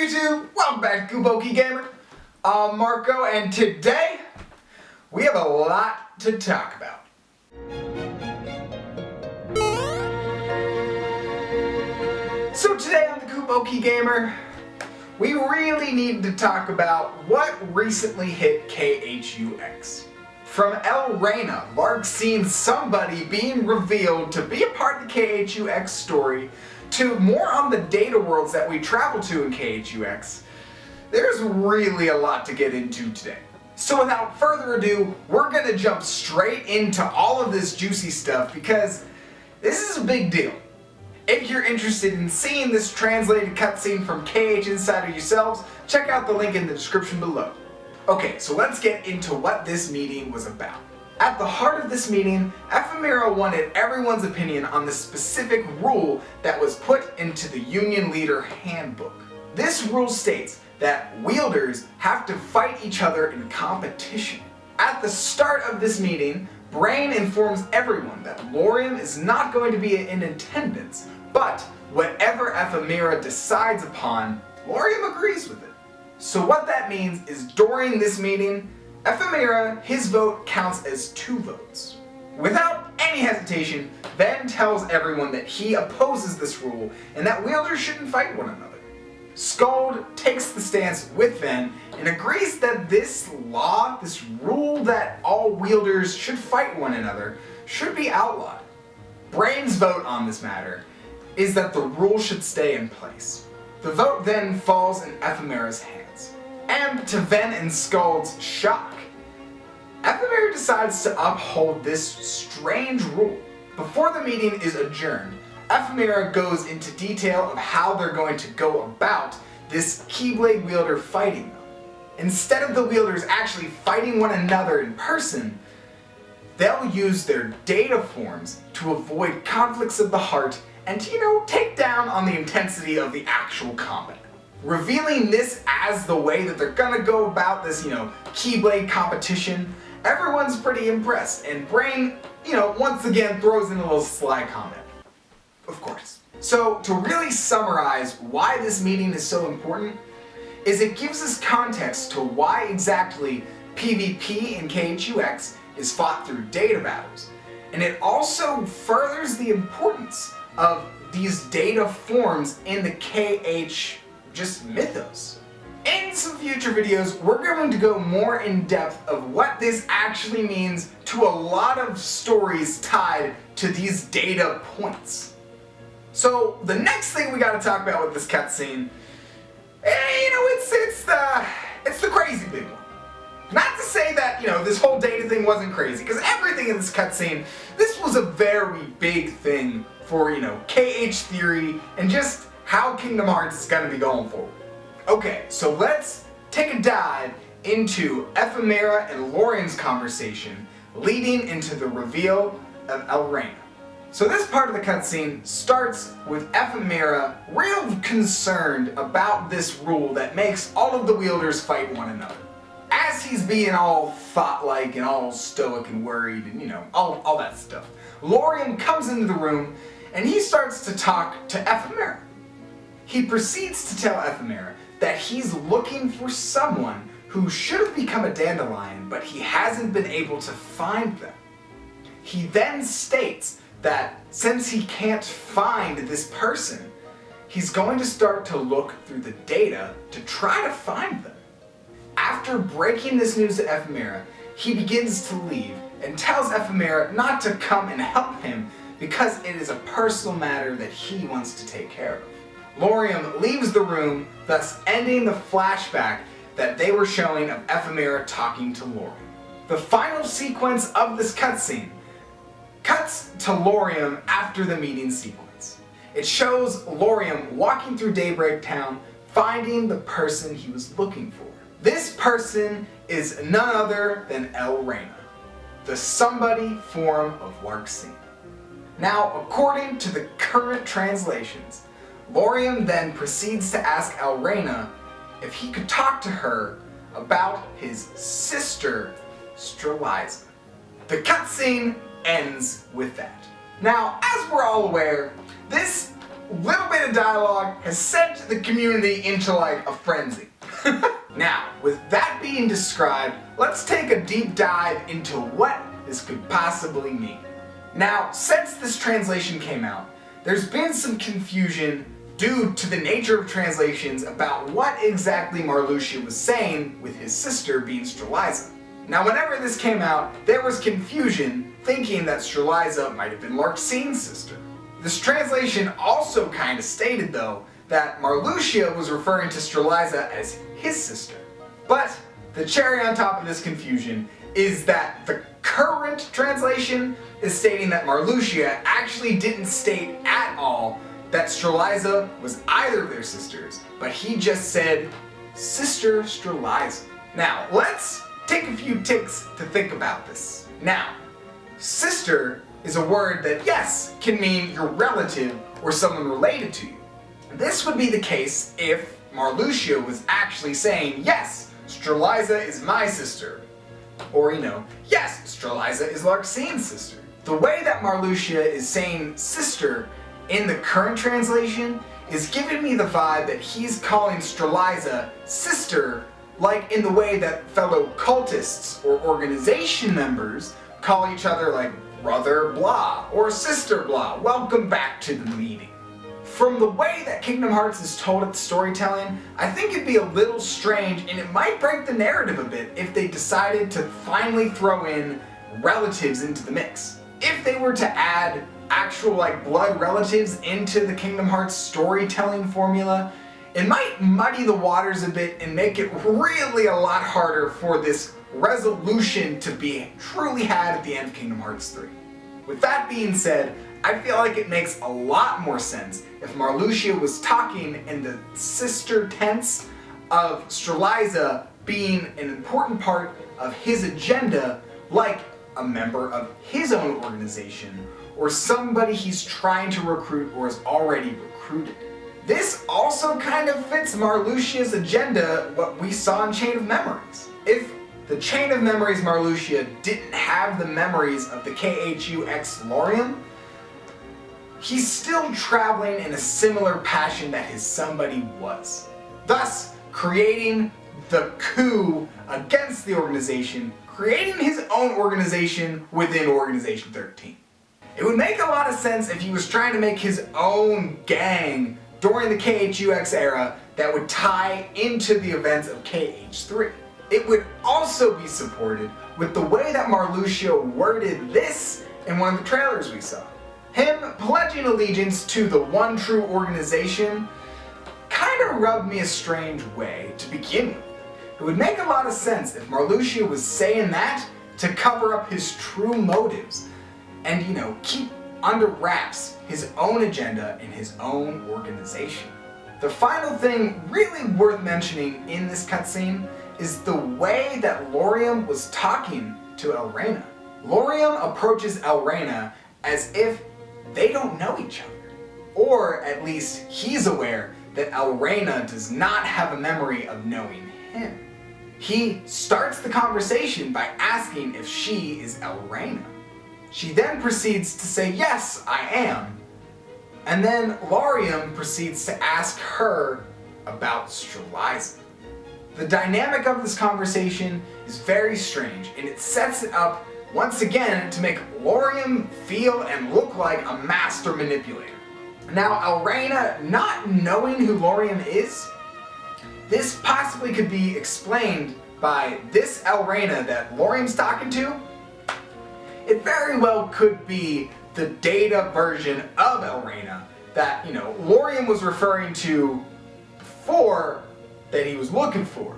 YouTube? Welcome back to Kupo Gamer. I'm Marco, and today we have a lot to talk about. So today on the Kupo Gamer, we really need to talk about what recently hit KHUX. From Elrena, Larxene somebody being revealed to be a part of the KHUX story, to more on the data worlds that we travel to in KHUX, there's really a lot to get into today. So without further ado, we're going to jump straight into all of this juicy stuff because this is a big deal. If you're interested in seeing this translated cutscene from KH Insider yourselves, check out the link in the description below. Okay, so let's get into what this meeting was about. At the heart of this meeting, Ephemer wanted everyone's opinion on the specific rule that was put into the Union Leader Handbook. This rule states that Wielders have to fight each other in competition. At the start of this meeting, Brain informs everyone that Laurium is not going to be in attendance, but whatever Ephemer decides upon, Laurium agrees with it. So what that means is during this meeting, Ephemer, his vote counts as 2 votes. Without any hesitation, Ven tells everyone that he opposes this rule and that Wielders shouldn't fight one another. Skuld takes the stance with Ven and agrees that this law, this rule that all Wielders should fight one another, should be outlawed. Brain's vote on this matter is that the rule should stay in place. The vote then falls in Ephemer's hands. And to Ven and Skuld's shock, Ephemer decides to uphold this strange rule. Before the meeting is adjourned, Ephemer goes into detail of how they're going to go about this Keyblade wielder fighting them. Instead of the wielders actually fighting one another in person, they'll use their data forms to avoid conflicts of the heart and, take down on the intensity of the actual combat. Revealing this as the way that they're gonna go about this, Keyblade competition, everyone's pretty impressed, and Brain, once again throws in a little sly comment. Of course. So, to really summarize why this meeting is so important, is it gives us context to why exactly PvP in KHUX is fought through data battles. And it also furthers the importance of these data forms in the KH mythos. In some future videos, we're going to go more in depth of what this actually means to a lot of stories tied to these data points. So the next thing we gotta talk about with this cutscene, it's the crazy big one. Not to say that, this whole data thing wasn't crazy, because everything in this cutscene, this was a very big thing for, KH theory and just how Kingdom Hearts is gonna be going forward. Okay, so let's take a dive into Ephemer and Laurium's conversation leading into the reveal of Elrena. So this part of the cutscene starts with Ephemer real concerned about this rule that makes all of the wielders fight one another. As he's being all thought-like and all stoic and worried and all that stuff, Laurium comes into the room and he starts to talk to Ephemer. He proceeds to tell Ephemer that he's looking for someone who should have become a dandelion, but he hasn't been able to find them. He then states that since he can't find this person, he's going to start to look through the data to try to find them. After breaking this news to Ephemer, he begins to leave and tells Ephemer not to come and help him because it is a personal matter that he wants to take care of. Laurium leaves the room, thus ending the flashback that they were showing of Ephemer talking to Laurium. The final sequence of this cutscene cuts to Laurium after the meeting sequence. It shows Laurium walking through Daybreak Town, finding the person he was looking for. This person is none other than Elrena, the somebody form of Larxene. Now, according to the current translations, Laurium then proceeds to ask Elrena if he could talk to her about his sister, Strelitzia. The cutscene ends with that. Now, as we're all aware, this little bit of dialogue has sent the community into like a frenzy. Now, with that being described, let's take a deep dive into what this could possibly mean. Now, since this translation came out, there's been some confusion due to the nature of translations about what exactly Marluxia was saying with his sister being Strelitzia. Now, whenever this came out, there was confusion thinking that Strelitzia might have been Larxene's sister. This translation also kind of stated, though, that Marluxia was referring to Strelitzia as his sister. But the cherry on top of this confusion is that the current translation is stating that Marluxia actually didn't state at all that Strelitzia was either of their sisters, but he just said, Sister Strelitzia. Now, let's take a few ticks to think about this. Now, sister is a word that, yes, can mean your relative or someone related to you. This would be the case if Marluxia was actually saying, yes, Strelitzia is my sister. Or, yes, Strelitzia is Larxene's sister. The way that Marluxia is saying sister in the current translation is giving me the vibe that he's calling Strelitzia sister, like in the way that fellow cultists or organization members call each other like brother blah or sister blah, welcome back to the meeting. From the way that Kingdom Hearts is told its storytelling, I think it'd be a little strange and it might break the narrative a bit if they decided to finally throw in relatives into the mix. If they were to add actual blood relatives into the Kingdom Hearts storytelling formula, it might muddy the waters a bit and make it really a lot harder for this resolution to be truly had at the end of Kingdom Hearts 3. With that being said, I feel like it makes a lot more sense if Marluxia was talking in the sister tense of Strelitzia being an important part of his agenda, like a member of his own organization, or somebody he's trying to recruit or is already recruited. This also kind of fits Marluxia's agenda, what we saw in Chain of Memories. If the Chain of Memories Marluxia didn't have the memories of the KHUX Laurium, he's still traveling in a similar passion that his somebody was, thus creating the coup against the organization, creating his own organization within Organization 13. It would make a lot of sense if he was trying to make his own gang during the KHUX era that would tie into the events of KH3. It would also be supported with the way that Marluxia worded this in one of the trailers we saw. Him pledging allegiance to the one true organization kind of rubbed me a strange way to begin with. It would make a lot of sense if Marluxia was saying that to cover up his true motives and, keep under wraps his own agenda and his own organization. The final thing really worth mentioning in this cutscene is the way that Laurium was talking to Elrena. Laurium approaches Elrena as if they don't know each other. Or at least he's aware that Elrena does not have a memory of knowing him. He starts the conversation by asking if she is Elrena. She then proceeds to say, yes, I am. And then Laurium proceeds to ask her about Strelitzia. The dynamic of this conversation is very strange, and it sets it up once again to make Laurium feel and look like a master manipulator. Now, Elrena not knowing who Laurium is, this possibly could be explained by this Elrena that Laurium's talking to. It very well could be the data version of Elrena that, Laurium was referring to before that he was looking for.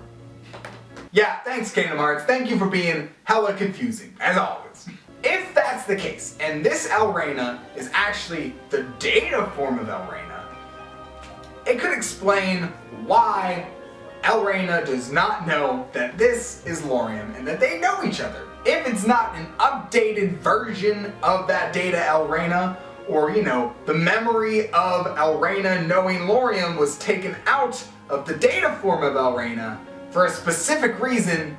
Yeah, thanks Kingdom Hearts, thank you for being hella confusing, as always. If that's the case, and this Elrena is actually the data form of Elrena, it could explain why Elrena does not know that this is Laurium and that they know each other. If it's not an updated version of that data Elrena, or the memory of Elrena knowing Laurium was taken out of the data form of Elrena for a specific reason,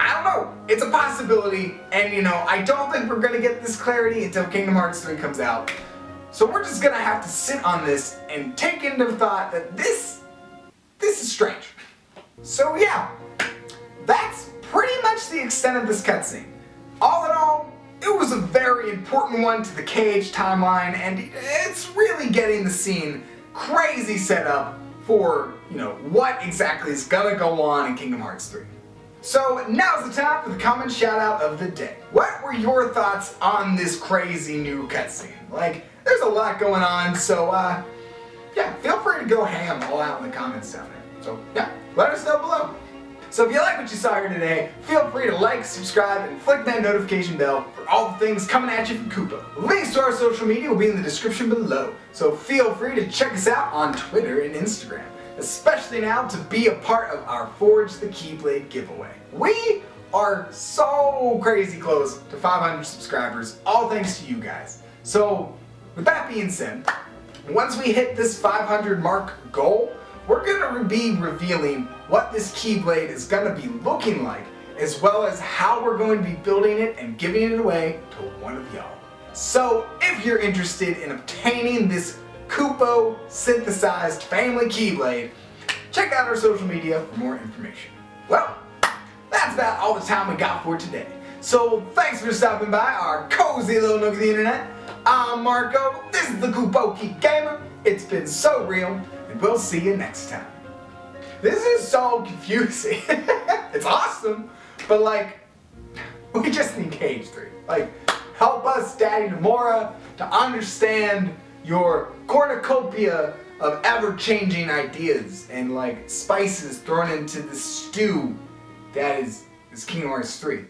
I don't know, it's a possibility, and I don't think we're gonna get this clarity until Kingdom Hearts 3 comes out. So we're just gonna have to sit on this and take into thought that this is strange. So yeah, that's pretty much the extent of this cutscene. All in all, it was a very important one to the KH timeline, and it's really getting the scene crazy set up for, what exactly is gonna go on in Kingdom Hearts 3. So now's the time for the comment shout out of the day. What were your thoughts on this crazy new cutscene? There's a lot going on, so yeah, feel free to go ham all out in the comments down there. So yeah, let us know below. So if you like what you saw here today, feel free to like, subscribe, and flick that notification bell for all the things coming at you from Kupo. Links to our social media will be in the description below, so feel free to check us out on Twitter and Instagram, especially now to be a part of our Forge the Keyblade giveaway. We are so crazy close to 500 subscribers, all thanks to you guys. So with that being said, once we hit this 500 mark goal, we're going to be revealing what this Keyblade is going to be looking like, as well as how we're going to be building it and giving it away to one of y'all. So if you're interested in obtaining this Kupo synthesized family Keyblade, check out our social media for more information. Well, that's about all the time we got for today. So thanks for stopping by our cozy little nook of the internet. I'm Marco, this is the Kupo Gamer. It's been so real, and we'll see you next time. This is so confusing. It's awesome, but we just need KH3. Help us, Daddy Nomura, to understand your cornucopia of ever-changing ideas and spices thrown into the stew that is Kingdom Hearts 3.